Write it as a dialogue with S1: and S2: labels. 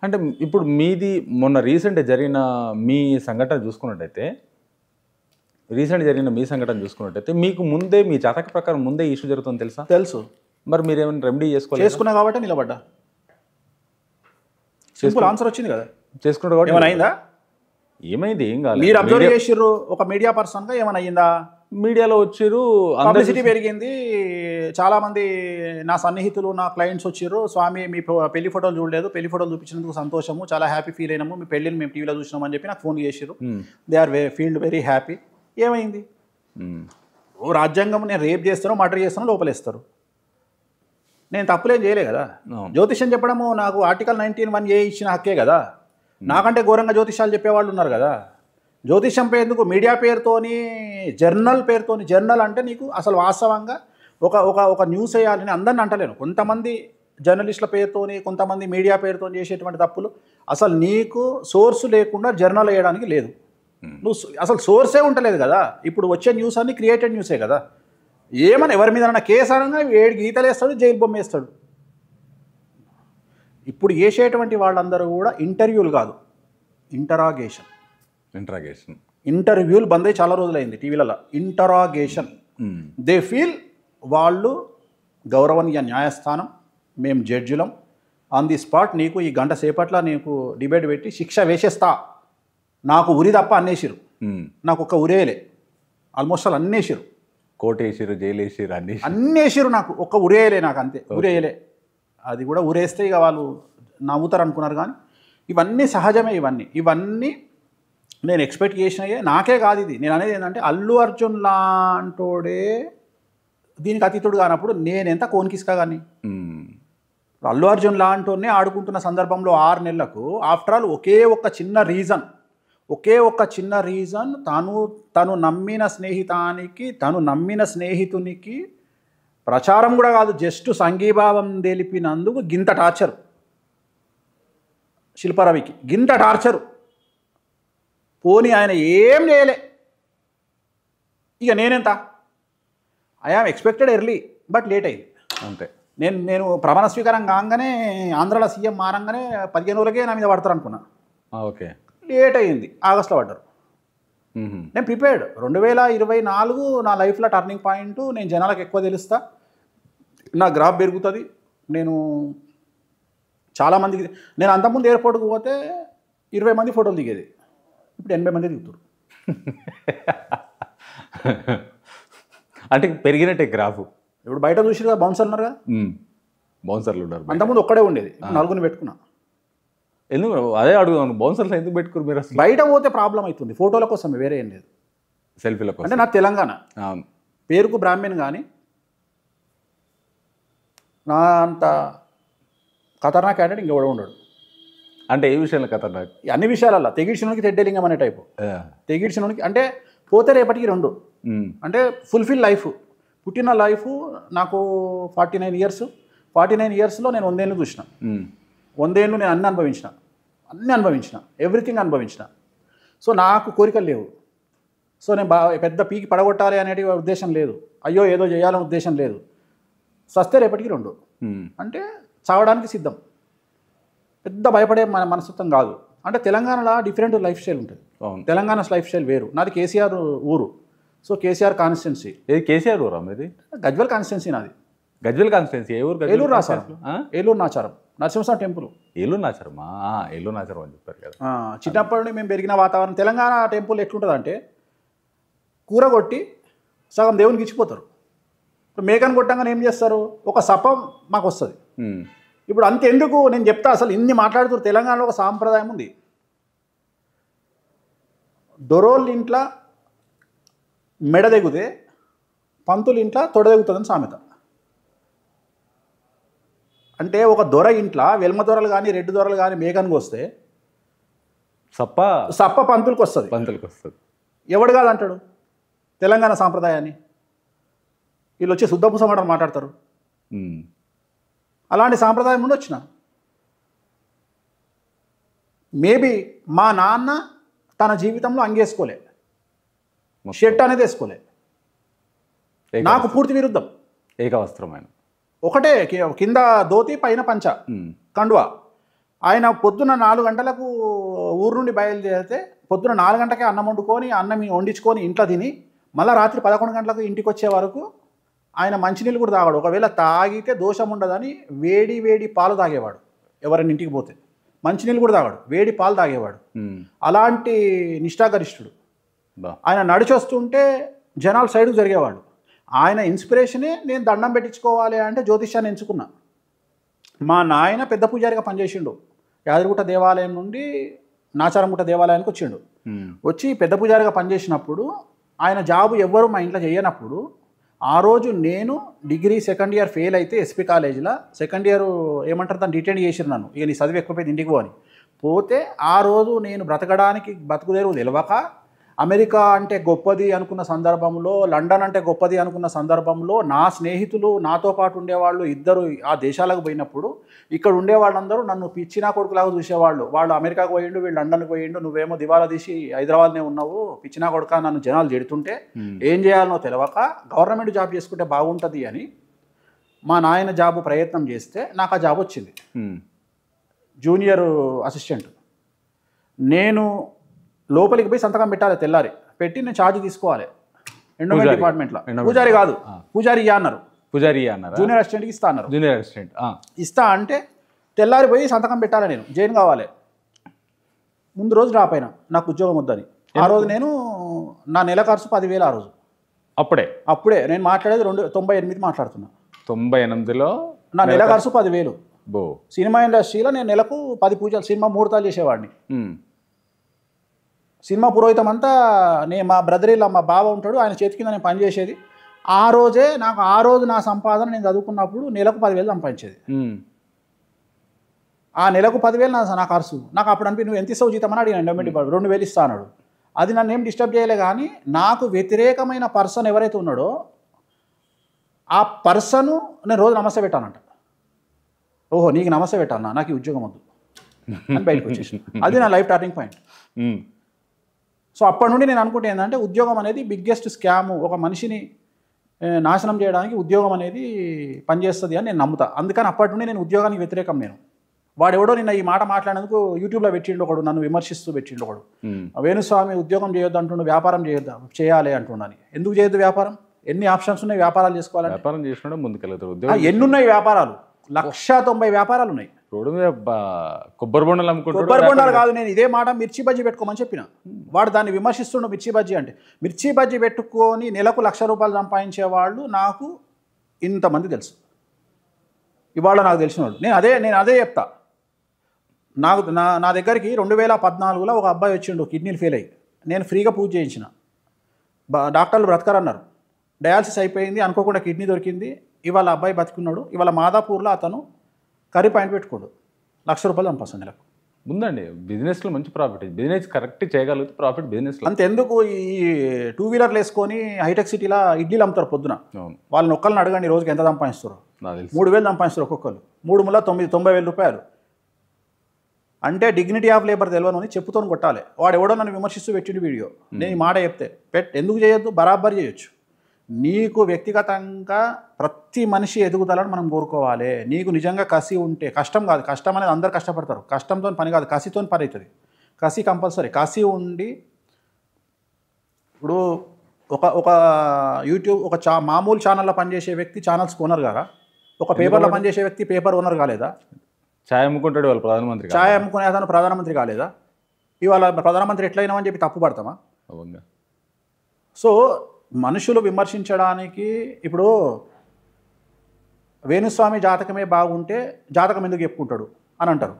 S1: అంటే ఇప్పుడు మీది మొన్న రీసెంట్ జరిగిన మీ సంఘటన చూసుకున్నట్టయితే మీకు ముందే మీ జాతక ప్రకారం ముందే ఇష్యూ జరుగుతుంది తెలుసా?
S2: తెలుసు.
S1: మరి మీరు ఏమైనా రెమెడీ
S2: చేసుకున్నా కాబట్టి నిలబడ్డా. సింపుల్ ఆన్సర్ వచ్చింది కదా.
S1: చేసుకున్నారు కాబట్టి
S2: ఏమైనా అయిందా?
S1: ఏమైంది? ఏం కాదు.
S2: మీరు అబ్జర్వ్ చేసిర్రు ఒక మీడియా పర్సన్గా ఏమైనా అయ్యిందా?
S1: మీడియాలో వచ్చిర్రు,
S2: పబ్లిసిటీ పెరిగింది. చాలామంది నా సన్నిహితులు నా క్లయింట్స్ వచ్చిర్రు, స్వామి మీ పెళ్లి ఫోటోలు చూడలేదు, పెళ్లి ఫోటోలు చూపించినందుకు సంతోషము, చాలా హ్యాపీ ఫీల్ అయినాము, మీ పెళ్ళిని మేము టీవీలో చూసినామని చెప్పి నాకు ఫోన్ చేసిర్రు. They are feeled very happy. ఏమైంది? రాజ్యాంగం నేను రేప్ చేస్తానో మర్డర్ చేస్తానో లోపలేస్తారు. నేను తప్పులేం చేయలే కదా. జ్యోతిష్యం చెప్పడము నాకు ఆర్టికల్ 19(1) ఇచ్చిన హక్కే కదా. నాకంటే ఘోరంగా జ్యోతిష్యాలు చెప్పేవాళ్ళు ఉన్నారు కదా. జ్యోతిష్యం పేరుకు మీడియా పేరుతోని జర్నల్ పేరుతోని, జర్నల్ అంటే నీకు అసలు వాస్తవంగా ఒక న్యూస్ వేయాలని అందరిని అంటలేను. కొంతమంది జర్నలిస్టుల పేరుతోని, కొంతమంది మీడియా పేరుతో చేసేటువంటి తప్పులు. అసలు నీకు సోర్సు లేకుండా జర్నల్ వేయడానికి లేదు. నువ్వు అసలు సోర్సే ఉండలేదు కదా. ఇప్పుడు వచ్చే న్యూస్ అన్ని క్రియేటెడ్ న్యూసే కదా. ఏమని ఎవరి మీద కేసు అనగా 7 గీతలు వేస్తాడు, జైలు బొమ్మ వేస్తాడు. ఇప్పుడు వేసేటువంటి వాళ్ళందరూ కూడా ఇంటర్వ్యూలు కాదు, ఇంటరాగేషన్. ఇంటర్వ్యూలు బంద్ అయ్యి చాలా రోజులైంది టీవీలలో. ఇంటరాగేషన్. దే ఫీల్ వాళ్ళు గౌరవనీయ న్యాయస్థానం, మేము జడ్జిలం, ఆన్ ది స్పాట్ నీకు ఈ గంట సేపట్ల నీకు డిబేట్ పెట్టి శిక్ష వేసేస్తా. నాకు ఉరి తప్ప అన్నేసిరు, నాకు ఒక్క ఉరేయలే. ఆల్మోస్ట్ ఆల్ అన్నేసిరు,
S1: కోర్టు వేసిరు, జైలు వేసిరు,
S2: అన్నేసిరు. నాకు ఒక్క ఉరేయలే, నాకు అంతే ఉరేయలే. అది కూడా ఉరేస్తే ఇక వాళ్ళు నవ్వుతారు అనుకున్నారు. కానీ ఇవన్నీ సహజమే. ఇవన్నీ నేను ఎక్స్పెక్ట్ చేసినయే. నాకే కాదు ఇది. నేను అనేది ఏంటంటే అల్లు అర్జున్ లాంటోడే దీనికి అతీతుడు కానప్పుడు నేనెంత కోన్కిస్కా కానీ. అల్లు అర్జున్ లాంటోనే ఆడుకుంటున్న సందర్భంలో 6 నెలలకు ఆఫ్టర్ ఆల్ ఒకే ఒక్క చిన్న రీజన్ తను నమ్మిన స్నేహితునికి ప్రచారం కూడా కాదు, జస్ట్ సంఘీభావం తెలిపినందుకు గింత టార్చర్. శిల్పారవికి గింత టార్చరు. పోనీ ఆయన ఏం చేయలే. ఇక నేనెంత I am expected early but late అయింది
S1: అంతే.
S2: నేను ప్రమాణ స్వీకారం కాగానే ఆంధ్రాలో సీఎం మారంగానే 15 రోజులకే నా మీద పడతారు అనుకున్నా.
S1: ఓకే,
S2: లేట్ అయ్యింది. ఆగస్టులో పడ్డారు. నేను ప్రిపేర్డ్. 2024 నా లైఫ్లో టర్నింగ్ పాయింట్. నేను జనాలకు ఎక్కువ తెలుస్తా, నా గ్రాఫ్ పెరుగుతుంది. నేను చాలామందికి, నేను అంతకుముందు ఎయిర్పోర్ట్కి పోతే 20 మంది ఫోటోలు దిగేది, ఇప్పుడు 80 మంది దిగుతారు.
S1: అంటే పెరిగినట్టే గ్రాఫ్.
S2: ఇప్పుడు బయట చూసిగా బౌన్సర్లు ఉన్నారుగా,
S1: బౌన్సర్లు ఉన్నారు.
S2: అంతకుముందు ఒక్కడే ఉండేది, 4 పెట్టుకున్నా.
S1: ఎందుకు అదే అడుగుదాను, బౌన్సర్లు ఎందుకు పెట్టుకున్నారు మీరు? అసలు
S2: బయట పోతే ప్రాబ్లం అవుతుంది, ఫోటోల కోసం, వేరే ఏం లేదు.
S1: సెల్ఫీల కోసం.
S2: అంటే నా తెలంగాణ పేరుకు బ్రాహ్మణ్, కానీ నా అంత ఖతర్నాక్ క్యాండిడేట్ ఇంకెవడో ఉండడు.
S1: అంటే ఏ విషయంలో ఖతర్నాక్?
S2: అన్ని విషయాలలో. తెగిడ్చినోనికి తెడ్డలింగం అనే టైపు. తెగిడ్చినోనికి అంటే పోతే రేపటికి 2 అంటే ఫుల్ఫిల్ లైఫ్. పుట్టిన లైఫ్ నాకు 49 ఇయర్స్. 49 ఇయర్స్లో నేను 100 ఏళ్ళు చూసిన. 100 ఏళ్ళు నేను అన్నీ అనుభవించిన, ఎవ్రీథింగ్ అనుభవించిన. సో నాకు కోరికలు లేవు. సో నేను పెద్ద పీకి పడగొట్టాలి అనేది ఉద్దేశం లేదు, అయ్యో ఏదో చేయాలనే ఉద్దేశం లేదు. సస్తే రేపటికి 2 అంటే చావడానికి సిద్ధం. పెద్ద భయపడే మనస్తత్వం కాదు. అంటే తెలంగాణలో డిఫరెంట్ లైఫ్ స్టైల్ ఉంటుంది. తెలంగాణ లైఫ్ స్టైల్ వేరు. నాది కేసీఆర్ ఊరు, సో కేసీఆర్ కాన్స్టిట్యున్సీ.
S1: ఏది కేసీఆర్ ఊరా మీది?
S2: గజ్వెల్ కాన్స్టిట్యున్సీ నాది.
S1: గజ్వెల్ కాన్స్టిట్యున్సీ ఏ ఊరు?
S2: ఏలూరు రాసారం, ఏలూరు నాచారం, నరసింహస్వామి టెంపుల్.
S1: ఏలూరు నాచారమా? ఏలూరు నాచారం అని చెప్పారు కదా.
S2: చిన్నప్పటి మేము పెరిగిన వాతావరణం. తెలంగాణ టెంపుల్ ఎట్లుంటుంది అంటే కూర కొట్టి సగం దేవునికి ఇచ్చిపోతారు. ఇప్పుడు మేకను కొట్టంగానే ఏం చేస్తారు, ఒక సపం మాకు వస్తుంది. ఇప్పుడు అంతెందుకు నేను చెప్తా, అసలు ఇన్ని మాట్లాడుతున్నారు. తెలంగాణలో ఒక సాంప్రదాయం ఉంది, దొరోళ్ళ ఇంట్లో మెడ తెగితే పంతులు ఇంట్లో తొడ తెగుతుందని సామెత. అంటే ఒక దొర ఇంట్లో వెల్మ దొరలు కానీ రెడ్డి దొరలు కానీ మేకన్కి వస్తే సప్ప పంతులకు వస్తుంది. ఎవడు కాదంటాడు తెలంగాణ సాంప్రదాయాన్ని? వీళ్ళు వచ్చి శుద్ధపుస మాటలు మాట్లాడతారు. అలాంటి సాంప్రదాయం నుండి వచ్చిన. మేబీ మా నాన్న తన జీవితంలో అంగేసుకోలే, షర్ట్ అనేది వేసుకోలే. నాకు పూర్తి విరుద్ధం.
S1: ఏకవస్త్రమైన ఒకటే,
S2: కింద ధోతి పైన పంచ కండువా. ఆయన పొద్దున్న 4 గంటలకు ఊరు నుండి బయలుదేరితే పొద్దున్న 4 గంటలకే అన్నం వండుకొని అన్నం వండించుకొని ఇంట్లో తిని మళ్ళీ రాత్రి 11 గంటలకు ఇంటికి వచ్చే వరకు ఆయన మంచినీళ్ళు కూడా తాగాడు. ఒకవేళ తాగితే దోషం ఉండదని వేడి వేడి పాలు తాగేవాడు. ఎవరైనా ఇంటికి పోతే మంచినీళ్ళు కూడా తాగాడు, వేడి పాలు తాగేవాడు. అలాంటి నిష్ఠాగరిష్ఠుడు. ఆయన నడిచొస్తుంటే జనాలు సైడ్కు జరిగేవాడు. ఆయన ఇన్స్పిరేషనే నేను దండం పెట్టించుకోవాలి అంటే జ్యోతిష్యాన్ని ఎంచుకున్నా. మా నాయన పెద్ద పూజారిగా పనిచేసిండు. యాదగిరిగుట్ట దేవాలయం నుండి నాచారంగుట్ట దేవాలయానికి వచ్చిండు. వచ్చి పెద్ద పూజారిగా పనిచేసినప్పుడు ఆయన జాబు ఎవ్వరు మా ఇంట్లో చేయనప్పుడు ఆ రోజు నేను డిగ్రీ సెకండ్ ఇయర్ ఫెయిల్ అయితే ఎస్పీ కాలేజీలో సెకండ్ ఇయర్ ఏమంటారు దాన్ని రిటైన్ చేసిరు నన్ను. ఇక నీ చదివి ఎక్కువైపోయింది ఇంటికి పోని పోతే ఆ రోజు నేను బ్రతకడానికి బతుకుదేరు తెలియక అమెరికా అంటే గొప్పది అనుకున్న సందర్భంలో, లండన్ అంటే గొప్పది అనుకున్న సందర్భంలో నా స్నేహితులు నాతో పాటు ఉండేవాళ్ళు ఇద్దరు ఆ దేశాలకు పోయినప్పుడు ఇక్కడ ఉండే వాళ్ళందరూ నన్ను పిచ్చినా కొడుకులాగా చూసేవాళ్ళు. వాళ్ళు అమెరికాకు పోయిండు, వీళ్ళు లండన్కి పోయిండు, నువ్వేమో దివాలా తీసి హైదరాబాద్నే ఉన్నావు, పిచ్చినా కొడుక నన్ను జనాలు జడుతుంటే ఏం చేయాలనో తెలియక గవర్నమెంట్ జాబ్ చేసుకుంటే బాగుంటుంది అని మా నాయన జాబు ప్రయత్నం చేస్తే నాకు ఆ జాబ్ వచ్చింది, జూనియర్ అసిస్టెంట్. నేను లోపలికి పోయి సంతకం పెట్టాలి, తెల్లారి పెట్టి నేను ఛార్జ్ తీసుకోవాలి ఎండోమెంట్ డిపార్ట్మెంట్లో. పూజారి కాదు, పూజారి అన్నారు,
S1: పూజారి అన్నారు,
S2: జూనియర్ అసిస్టెంట్కి ఇస్తా అన్నారు.
S1: జూనియర్ అసిస్టెంట్
S2: ఇస్తా అంటే తెల్లారి పోయి సంతకం పెట్టాలి, నేను జాయిన్ కావాలి. ముందు రోజు డ్రాప్ అయినా నాకు ఉద్యోగం వద్దని. ఆ రోజు నేను నా నెల ఖర్చు 10,000 ఆ రోజు. అప్పుడే నేను మాట్లాడేది 98 మాట్లాడుతున్నా.
S1: 98లో
S2: నా నెల ఖర్చు 10,000. సినిమా ఇండస్ట్రీలో నేను నెలకు 10 పూజలు సినిమా ముహూర్తాలు చేసేవాడిని. సినిమా పురోహితం అంతా నేను మా బ్రదర్ మా బావ ఉంటాడు, ఆయన చేతి కింద నేను పనిచేసేది. ఆ రోజు నా సంపాదన నేను చదువుకున్నప్పుడు నెలకు 10,000 సంపాదించేది. ఆ నెలకు 10,000 నా ఖర్చు. నాకు అప్పుడు అనిపి నువ్వు ఎంత ఇస్తావు జీతం అని అడిగిన ఎండోమెంట్ 2,000 ఇస్తా అన్నాడు. అది నన్ను ఏం డిస్టర్బ్ చేయలే. కానీ నాకు వ్యతిరేకమైన పర్సన్ ఎవరైతే ఉన్నాడో ఆ పర్సను నేను రోజు నమస్తే పెట్టానంట. ఓహో నీకు నమస్తే పెట్టాలన్నా, నాకు ఈ ఉద్యోగం వద్దు అని బయటకు వచ్చేసి అది నా లైఫ్ టర్నింగ్ పాయింట్. సో అప్పటి నుండి నేను అనుకుంటే ఏంటంటే ఉద్యోగం అనేది బిగ్గెస్ట్ స్కామ్. ఒక మనిషిని నాశనం చేయడానికి ఉద్యోగం అనేది పనిచేస్తుంది అని నేను నమ్ముతా. అందుకని అప్పటి నుండి నేను ఉద్యోగానికి వ్యతిరేకం. నేను వాడెవడో నిన్న ఈ మాట మాట్లాడేందుకు యూట్యూబ్లో పెట్టిండు ఒకడు, నన్ను విమర్శిస్తూ పెట్టిండు ఒకడు. వేణుస్వామి ఉద్యోగం చేయొద్దు అంటుండు, వ్యాపారం చేయాలి అంటున్నాను. ఎందుకు చేయొద్దు వ్యాపారం? ఎన్ని ఆప్షన్స్ ఉన్నాయి వ్యాపారాలు చేసుకోవాలని.
S1: వ్యాపారం చేసినా ముందుకెళ్తారు.
S2: ఎన్ని ఉన్నాయి వ్యాపారాలు? 190 వ్యాపారాలు ఉన్నాయి.
S1: రోడ్డు మీద కొబ్బరి బొండాలు అమ్ముకుంటారు.
S2: కొబ్బరి బొండాలు కాదు, నేను ఇదే మాట మిర్చి బజ్జీ పెట్టుకోమని చెప్పిన. వాడు దాన్ని విమర్శిస్తుండు. మిర్చి బజ్జీ అంటే మిర్చి బజ్జీ పెట్టుకొని నెలకు ₹1,00,000 సంపాదించే వాళ్ళు నాకు ఇంతమంది తెలుసు. ఇవాళ నాకు తెలిసిన వాళ్ళు నేను అదే చెప్తా. నా దగ్గరికి 2014లో ఒక అబ్బాయి వచ్చిండు, కిడ్నీలు ఫెయిల్ అయ్యి. నేను ఫ్రీగా పూజ చేయించిన. డాక్టర్లు బ్రతకరన్నారు. డయాలసిస్ అయిపోయింది, అనుకోకుండా కిడ్నీ దొరికింది. ఇవాళ అబ్బాయి బతుకున్నాడు. ఇవాళ మాదాపూర్లో అతను కర్రీ పాయింట్ పెట్టుకోడు, ₹1,00,000 సంపాదిస్తాను నెలకు.
S1: ఉందండి బిజినెస్లో మంచి ప్రాఫిట్. బిజినెస్ కరెక్ట్ చేయగలిగితే ప్రాఫిట్ బిజినెస్లో.
S2: అంతెందుకు ఈ 2 వీలర్లు వేసుకొని హైటెక్ సిటీలో ఇడ్లీలు అమ్ముతారు పొద్దున. వాళ్ళని ఒక్కరిని అడగండి రోజుకి ఎంత సంపాదిస్తారు. 3,000 సంపాదిస్తారు ఒక్కొక్కరు. 3 ముళ్ళ 90,000 రూపాయలు. అంటే డిగ్నిటీ ఆఫ్ లేబర్ తెలియను అని చెప్పుతో కొట్టాలి. వాడు ఎవడో నన్ను విమర్శిస్తూ పెట్టిన వీడియో నేను ఈ మాట చెప్తే ఎందుకు చేయొద్దు? బరాబర్ చేయొచ్చు. నీకు వ్యక్తిగతంగా ప్రతి మనిషి ఎదుగుదలను మనం కోరుకోవాలి. నీకు నిజంగా కసి ఉంటే, కష్టం కాదు, కష్టం అనేది అందరు కష్టపడతారు, కష్టంతో పని కాదు, కసితో పని అవుతుంది. కసి కంపల్సరీ. కసి ఉండి ఇప్పుడు ఒక యూట్యూబ్ మామూలు ఛానల్లో పనిచేసే వ్యక్తి ఛానల్స్ ఓనర్ కాదా? ఒక పేపర్లో పనిచేసే వ్యక్తి పేపర్ ఓనర్ కాలేదా?
S1: ఛాయ్ అమ్ముకుంటాడు వాళ్ళు ప్రధానమంత్రి.
S2: ఛాయ్ అమ్ముకునే అతను ప్రధానమంత్రి కాలేదా? ఇవాళ ప్రధానమంత్రి ఎట్లయినా అని చెప్పి తప్పు పడతామా? సో మనుషులు విమర్శించడానికి ఇప్పుడు వేణుస్వామి జాతకమే బాగుంటే జాతకం ఎందుకు చెప్పుకుంటాడు అని అంటారు.